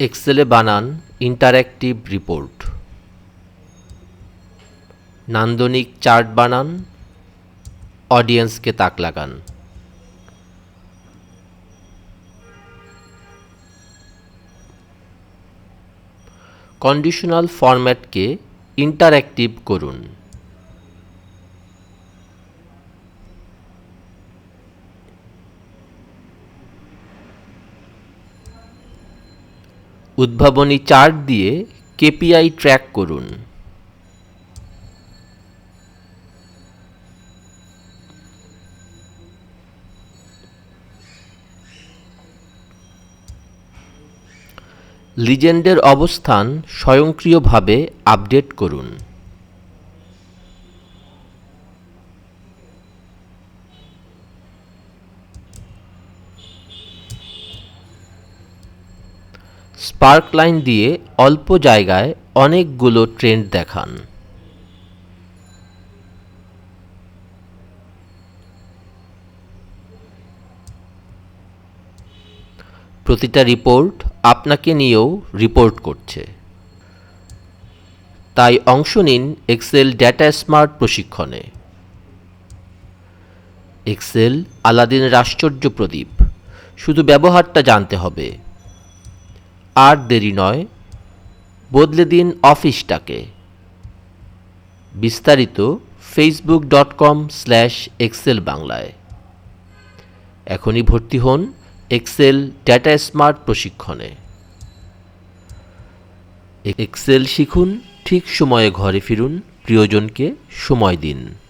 এক্সেলে বানান interactive report. নান্দনিক chart বানান, অডিয়েন্সকে তাক লাগান। কন্ডিশনাল ফরম্যাটকে ইন্টারঅ্যাক্টিভ করুন। উদ্ভাবনী চার্ট দিয়ে কেপিআই ট্র্যাক করুন। লিজেন্ডের অবস্থান স্বয়ংক্রিয়ভাবে আপডেট করুন। স্পার্কলাইন দিয়ে অল্প জায়গায় অনেকগুলো ট্রেন্ড দেখান। প্রতিটা রিপোর্ট আপনাকে নিয়েও রিপোর্ট করছে, তাই অংশ নিন এক্সেল ডেটা স্মার্ট প্রশিক্ষণে। এক্সেল আলাদিনের আশ্চর্য প্রদীপ, শুধু ব্যবহারটা জানতে হবে। আর দেরি নয়, বদলে দিন অফিসটাকে। বিস্তারিত facebook.com/excel বাংলায়। এখনই ভর্তি হন এক্সেল ডেটা স্মার্ট প্রশিক্ষণে। এক্সেল শিখুন, ঠিক সময়ে ঘরে ফিরুন, প্রিয়জনকে সময় দিন।